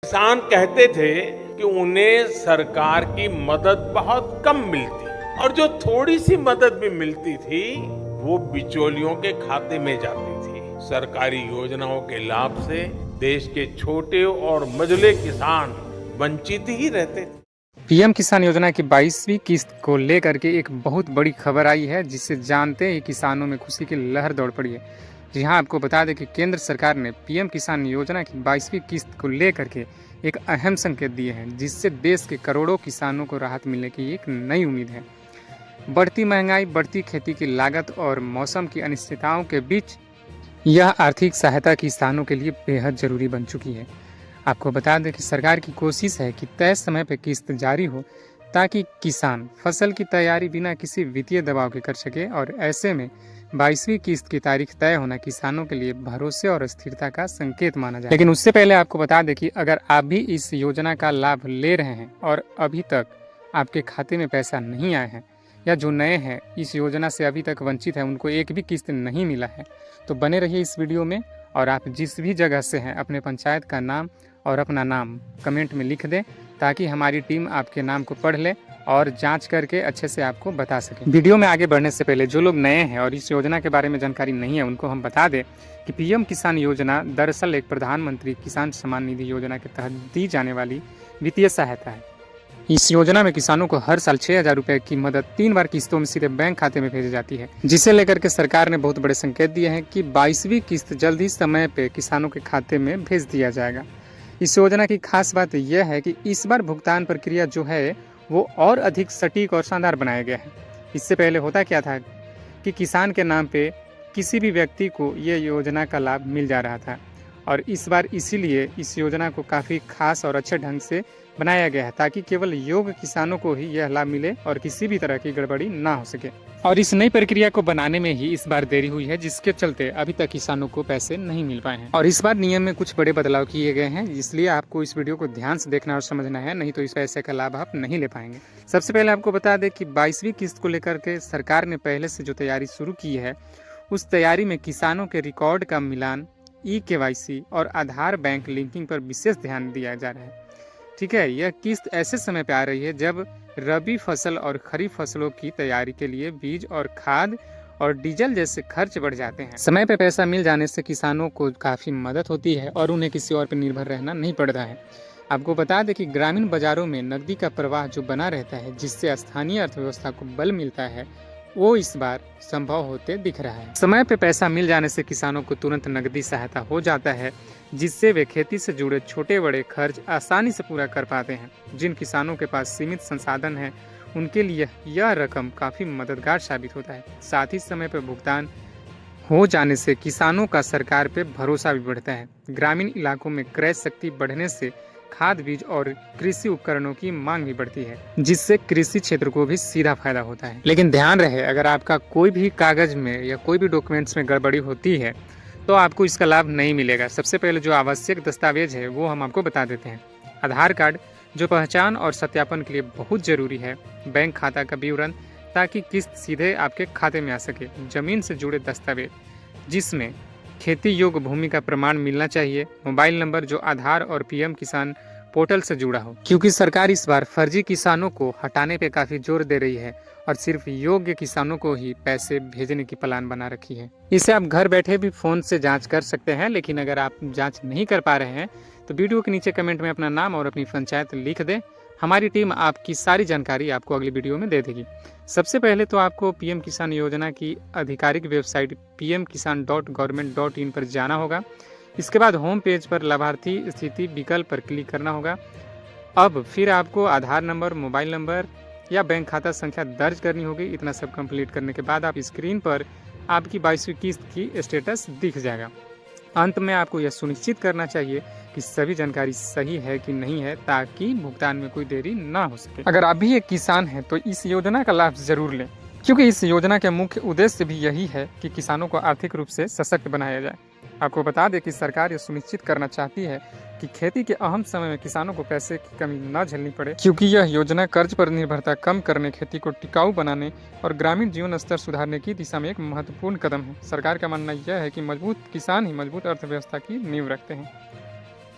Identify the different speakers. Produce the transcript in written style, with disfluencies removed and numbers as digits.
Speaker 1: किसान कहते थे कि उन्हें सरकार की मदद बहुत कम मिलती और जो थोड़ी सी मदद भी मिलती थी वो बिचौलियों के खाते में जाती थी। सरकारी योजनाओं के लाभ से देश के छोटे और मझले किसान वंचित ही रहते थे।
Speaker 2: पीएम किसान योजना की 22वीं किस्त को लेकर के एक बहुत बड़ी खबर आई है, जिसे जानते ही किसानों में खुशी की लहर दौड़ पड़ी है। जी हाँ, आपको बता दें कि केंद्र सरकार ने पीएम किसान योजना की 22वीं किस्त को लेकर के एक अहम संकेत दिए हैं, जिससे देश के करोड़ों किसानों को राहत मिलने की एक नई उम्मीद है। बढ़ती महंगाई, बढ़ती खेती की लागत और मौसम की अनिश्चितताओं के बीच यह आर्थिक सहायता किसानों के लिए बेहद जरूरी बन चुकी है। आपको बता दें कि सरकार की कोशिश है कि तय समय पर किस्त जारी हो, ताकि किसान फसल की तैयारी बिना किसी वित्तीय दबाव के कर सके। और ऐसे में 22वीं किस्त की तारीख तय होना किसानों के लिए भरोसे और स्थिरता का संकेत माना जाए। लेकिन उससे पहले आपको बता दें कि अगर आप भी इस योजना का लाभ ले रहे हैं और अभी तक आपके खाते में पैसा नहीं आया है, या जो नए हैं इस योजना से अभी तक वंचित हैं, उनको एक भी किस्त नहीं मिला है, तो बने रहिए इस वीडियो में। और आप जिस भी जगह से हैं अपने पंचायत का नाम और अपना नाम कमेंट में लिख दें, ताकि हमारी टीम आपके नाम को पढ़ ले और जांच करके अच्छे से आपको बता सके। वीडियो में आगे बढ़ने से पहले जो लोग नए हैं और इस योजना के बारे में जानकारी नहीं है, उनको हम बता दें कि पीएम किसान योजना दरअसल एक प्रधानमंत्री किसान सम्मान निधि योजना के तहत दी जाने वाली वित्तीय सहायता है। इस योजना में किसानों को हर साल 6,000 रुपए की मदद 3 बार किस्तों में सीधे बैंक खाते में भेजी जाती है, जिसे लेकर के सरकार ने बहुत बड़े संकेत दिए हैं कि 22वीं किस्त जल्द ही समय पे किसानों के खाते में भेज दिया जाएगा। इस योजना की खास बात यह है कि इस बार भुगतान प्रक्रिया जो है वो और अधिक सटीक और शानदार बनाया गया है। इससे पहले होता क्या था कि किसान के नाम पे किसी भी व्यक्ति को ये योजना का लाभ मिल जा रहा था, और इस बार इसीलिए इस योजना को काफ़ी खास और अच्छे ढंग से बनाया गया है, ताकि केवल योग्य किसानों को ही यह लाभ मिले और किसी भी तरह की गड़बड़ी ना हो सके। और इस नई प्रक्रिया को बनाने में ही इस बार देरी हुई है, जिसके चलते अभी तक किसानों को पैसे नहीं मिल पाए हैं। और इस बार नियम में कुछ बड़े बदलाव किए गए हैं, इसलिए आपको इस वीडियो को ध्यान से देखना और समझना है, नहीं तो इस पैसे का लाभ आप नहीं ले पाएंगे। सबसे पहले आपको बता दें कि 22वीं किस्त को लेकर के सरकार ने पहले से जो तैयारी शुरू की है, उस तैयारी में किसानों के रिकॉर्ड का मिलान, KYC और आधार बैंक लिंकिंग पर विशेष ध्यान दिया जा रहा है। ठीक है, यह किस्त ऐसे समय पे आ रही है जब रबी फसल और खरीफ फसलों की तैयारी के लिए बीज और खाद और डीजल जैसे खर्च बढ़ जाते हैं। समय पे पैसा मिल जाने से किसानों को काफ़ी मदद होती है और उन्हें किसी और पर निर्भर रहना नहीं पड़ता है। आपको बता दें कि ग्रामीण बाजारों में नकदी का प्रवाह जो बना रहता है, जिससे स्थानीय अर्थव्यवस्था को बल मिलता है, वो इस बार संभव होते दिख रहा है। समय पे पैसा मिल जाने से किसानों को तुरंत नकदी सहायता हो जाता है, जिससे वे खेती से जुड़े छोटे बड़े खर्च आसानी से पूरा कर पाते हैं। जिन किसानों के पास सीमित संसाधन है, उनके लिए यह रकम काफ़ी मददगार साबित होता है। साथ ही समय पर भुगतान हो जाने से किसानों का सरकार पे भरोसा भी बढ़ता है। ग्रामीण इलाकों में क्रय शक्ति बढ़ने से खाद, बीज और कृषि उपकरणों की मांग भी बढ़ती है, जिससे कृषि क्षेत्र को भी सीधा फायदा होता है। लेकिन ध्यान रहे, अगर आपका कोई भी कागज में या कोई भी डॉक्यूमेंट्स में गड़बड़ी होती है, तो आपको इसका लाभ नहीं मिलेगा। सबसे पहले जो आवश्यक दस्तावेज है वो हम आपको बता देते हैं। आधार कार्ड, जो पहचान और सत्यापन के लिए बहुत जरूरी है। बैंक खाता का विवरण, ताकि किस्त सीधे आपके खाते में आ सके। जमीन से जुड़े दस्तावेज, जिसमें खेती योग्य भूमि का प्रमाण मिलना चाहिए। मोबाइल नंबर जो आधार और पीएम किसान पोर्टल से जुड़ा हो, क्योंकि सरकार इस बार फर्जी किसानों को हटाने पे काफी जोर दे रही है और सिर्फ योग्य किसानों को ही पैसे भेजने की प्लान बना रखी है। इसे आप घर बैठे भी फोन से जांच कर सकते हैं, लेकिन अगर आप जांच नहीं कर पा रहे हैं तो वीडियो के नीचे कमेंट में अपना नाम और अपनी पंचायत लिख दें। हमारी टीम आपकी सारी जानकारी आपको अगली वीडियो में दे देगी। सबसे पहले तो आपको पीएम किसान योजना की आधिकारिक वेबसाइट pmkisan.government.in पर जाना होगा। इसके बाद होम पेज पर लाभार्थी स्थिति विकल्प पर क्लिक करना होगा। अब फिर आपको आधार नंबर, मोबाइल नंबर या बैंक खाता संख्या दर्ज करनी होगी। इतना सब कंप्लीट करने के बाद आप स्क्रीन पर आपकी 22वीं किस्त की स्टेटस दिख जाएगा। अंत में आपको यह सुनिश्चित करना चाहिए कि सभी जानकारी सही है कि नहीं है, ताकि भुगतान में कोई देरी ना हो सके। अगर आप भी एक किसान हैं तो इस योजना का लाभ जरूर लें, क्योंकि इस योजना के मुख्य उद्देश्य भी यही है कि किसानों को आर्थिक रूप से सशक्त बनाया जाए। आपको बता दें कि सरकार ये सुनिश्चित करना चाहती है कि खेती के अहम समय में किसानों को पैसे की कमी न झेलनी पड़े, क्योंकि यह योजना कर्ज पर निर्भरता कम करने, खेती को टिकाऊ बनाने और ग्रामीण जीवन स्तर सुधारने की दिशा में एक महत्वपूर्ण कदम है। सरकार का मानना यह है कि मजबूत किसान ही मजबूत अर्थव्यवस्था की नींव रखते हैं।